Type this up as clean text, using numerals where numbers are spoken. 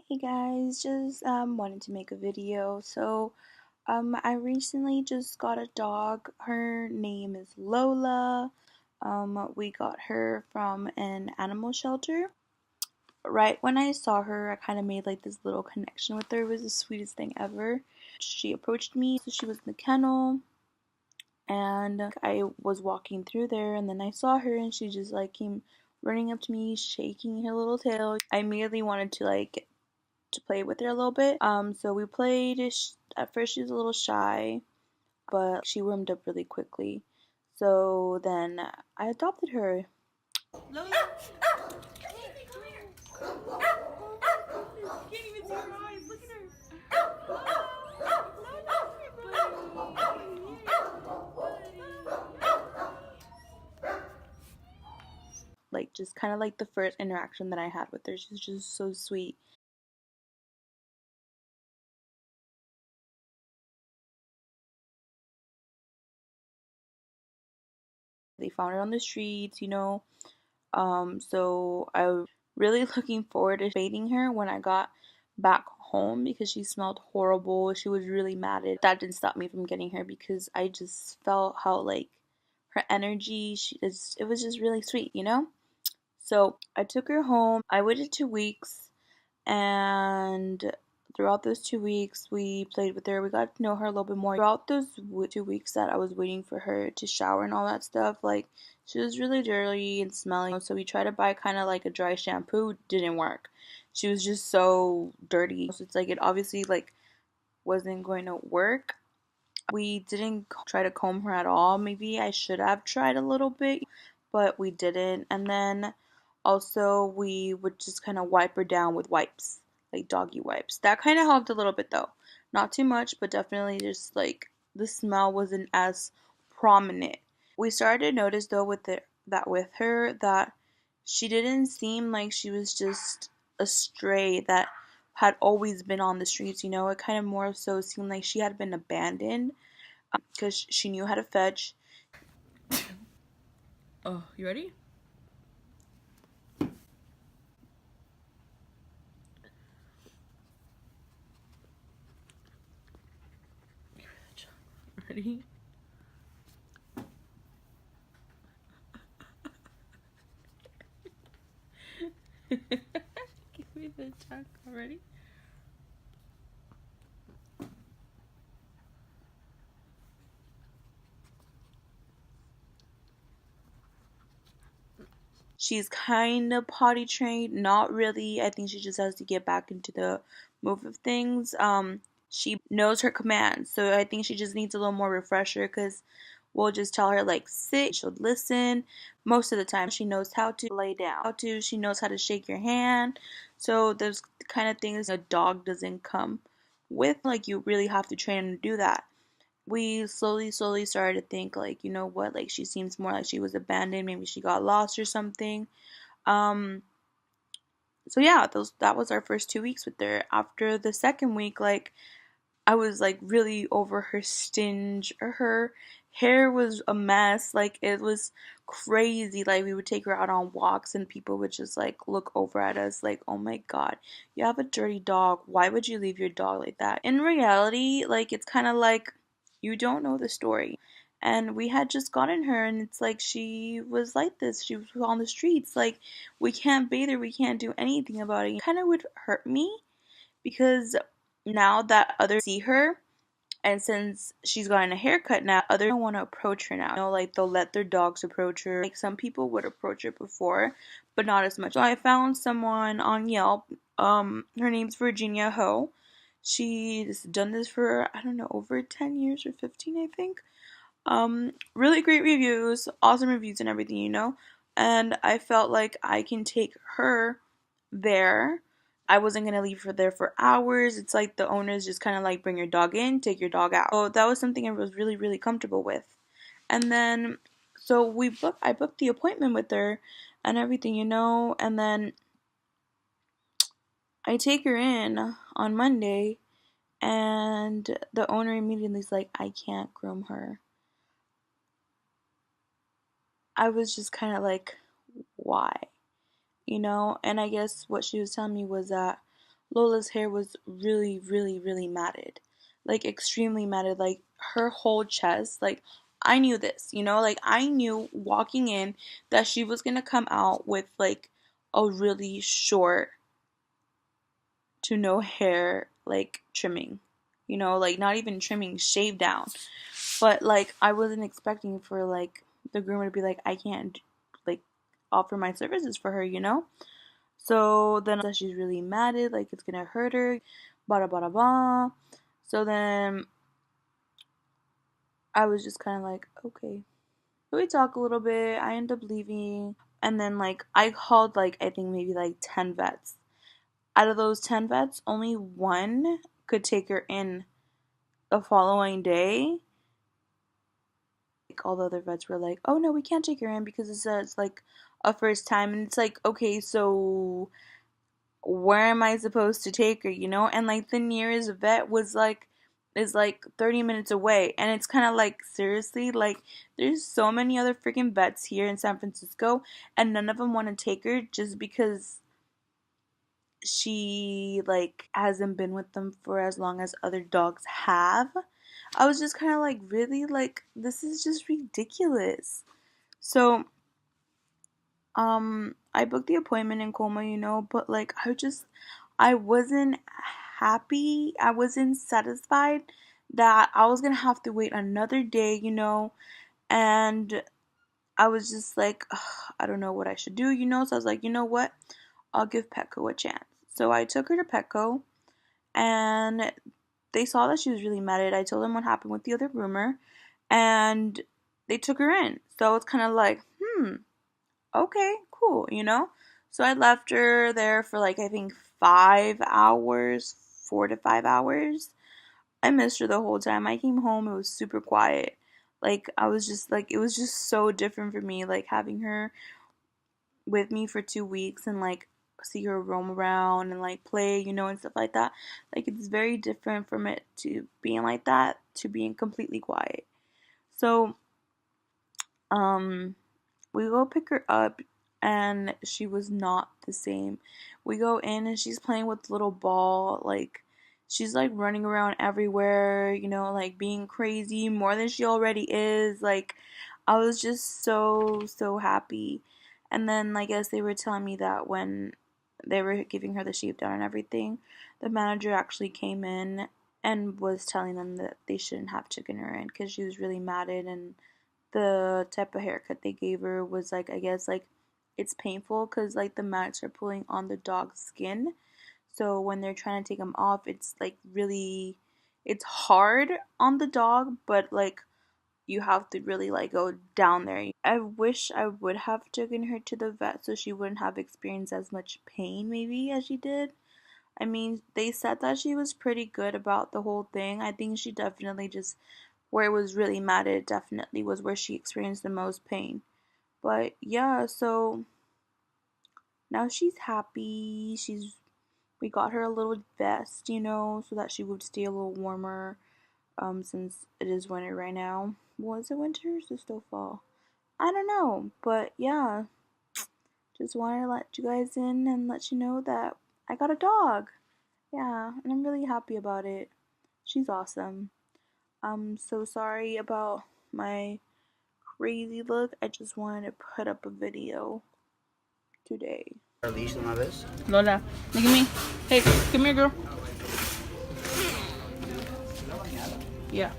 Hey guys, just wanted to make a video. I recently just got a dog. Her name is Lola. We got her from an animal shelter. Right when I saw her, I kind of made like this little connection with her. It was the sweetest thing ever. She approached me, so she was in the kennel, and I was walking through there, and then I saw her, and she just like came running up to me, shaking her little tail. I immediately wanted to play with her a little bit. So we played. At first she was a little shy, but she warmed up really quickly. So then I adopted her. Lola, hey, come here. Oh my goodness, you can't even see her eyes. Look at her. Lola, Lola, like just kind of like the first interaction that I had with her. She's just so sweet. They found her on the streets. So I was really looking forward to feeding her when I got back home because she smelled horrible. She was really mad. That didn't stop me from getting her because I just felt how like her energy, it was just really sweet. So I took her home. I waited 2 weeks, and throughout those 2 weeks we played with her. We got to know her a little bit more. Throughout those 2 weeks that I was waiting for her to shower and all that stuff, like she was really dirty and smelly, so we tried to buy kind of like a dry shampoo. Didn't work. She was just so dirty, so it's like it obviously like wasn't going to work. We didn't try to comb her at all. Maybe I should have tried a little bit, but we didn't. And then also we would just kind of wipe her down with wipes, like doggy wipes. That kind of helped a little bit though. Not too much, but definitely just like the smell wasn't as prominent. We started to notice though with her that she didn't seem like she was just a stray that had always been on the streets. It kind of more so seemed like she had been abandoned because she knew how to fetch. Oh, you ready? Ready? Give me the chocolate. Ready? She's kind of potty trained, not really. I think she just has to get back into the move of things. She knows her commands, so I think she just needs a little more refresher because we'll just tell her like sit, she'll listen. Most of the time, she knows how to lay down, she knows how to shake your hand. So those kind of things a dog doesn't come with. Like you really have to train them to do that. We slowly started to think like, you know what, like she seems more like she was abandoned, maybe she got lost or something. um so yeah, that was our first 2 weeks with her. After the second week, like I was like really over her stinge, or her hair was a mess. Like it was crazy. Like we would take her out on walks and people would just like look over at us like, oh my god, you have a dirty dog, why would you leave your dog like that? In reality, like it's kind of like you don't know the story. And we had just gotten her, and it's like she was like this. She was on the streets. Like we can't bathe her, we can't do anything about it. It kind of would hurt me because now that others see her, and since she's gotten a haircut now, others don't want to approach her now. Like they'll let their dogs approach her. Like some people would approach her before, but not as much. So I found someone on Yelp. Her name's Virginia Ho. She's done this for, I don't know, over 10 years or 15, I think. Really great reviews, awesome reviews and everything. And I felt like I can take her there. I wasn't gonna leave her there for hours. It's like the owners just kind of like bring your dog in, take your dog out. So that was something I was really comfortable with. And then so I booked the appointment with her and everything. And then I take her in on Monday, and the owner immediately is like, I can't groom her. I was just kind of like, why? And I guess what she was telling me was that Lola's hair was really, really, really matted. Like extremely matted. Like her whole chest. Like I knew this, like I knew walking in that she was gonna come out with like a really short to no hair like trimming. Like not even trimming, shave down. But like I wasn't expecting for like the groomer to be like, I can't like offer my services for her. So then that she's really matted, like it's gonna hurt her, bada bada blah. So then I was just kind of like, okay. So we talk a little bit. I end up leaving, and then like I called like I think maybe like 10 vets. Out of those 10 vets, only one could take her in the following day. Like all the other vets were like, "Oh no, we can't take her in because it says like a first time," and it's like, okay, so where am I supposed to take her? And like the nearest vet is like 30 minutes away, and it's kind of like seriously, like there's so many other freaking vets here in San Francisco, and none of them want to take her just because she like hasn't been with them for as long as other dogs have. I was just kind of like, really, like this is just ridiculous. So I booked the appointment in Coma, but like I wasn't happy. I wasn't satisfied that I was gonna have to wait another day. And I was just like, ugh, I don't know what I should do. So I was like, you know what? I'll give Petco a chance. So I took her to Petco, and they saw that she was really mad at it. I told them what happened with the other groomer, and they took her in. So it's kind of like, okay, cool. So I left her there for like I think 5 hours, 4 to 5 hours. I missed her the whole time. I came home, it was super quiet. Like I was just like it was just so different for me, like having her with me for 2 weeks and like see her roam around and like play, and stuff like that. Like it's very different from it to being like that to being completely quiet. So, um, we go pick her up, and she was not the same. We go in and she's playing with the little ball, like she's like running around everywhere, like being crazy more than she already is. Like I was just so happy. And then I guess they were telling me that when they were giving her the shape down and everything, the manager actually came in and was telling them that they shouldn't have taken her in because she was really matted, and the type of haircut they gave her was like, I guess like it's painful because like the mats are pulling on the dog's skin. So when they're trying to take them off, it's like really, it's hard on the dog, but like you have to really like go down there. I wish I would have taken her to the vet so she wouldn't have experienced as much pain maybe as she did. I mean, they said that she was pretty good about the whole thing. I think she definitely just, where it was really mad, it definitely was where she experienced the most pain. But yeah, so now she's happy. We got her a little vest, so that she would stay a little warmer. Since it is winter right now. Was it winter or is it still fall? I don't know, but yeah, just wanted to let you guys in and let you know that I got a dog. Yeah, and I'm really happy about it. She's awesome. I'm so sorry about my crazy look. I just wanted to put up a video today. Lola, look at me. Hey, come here, girl. Yeah.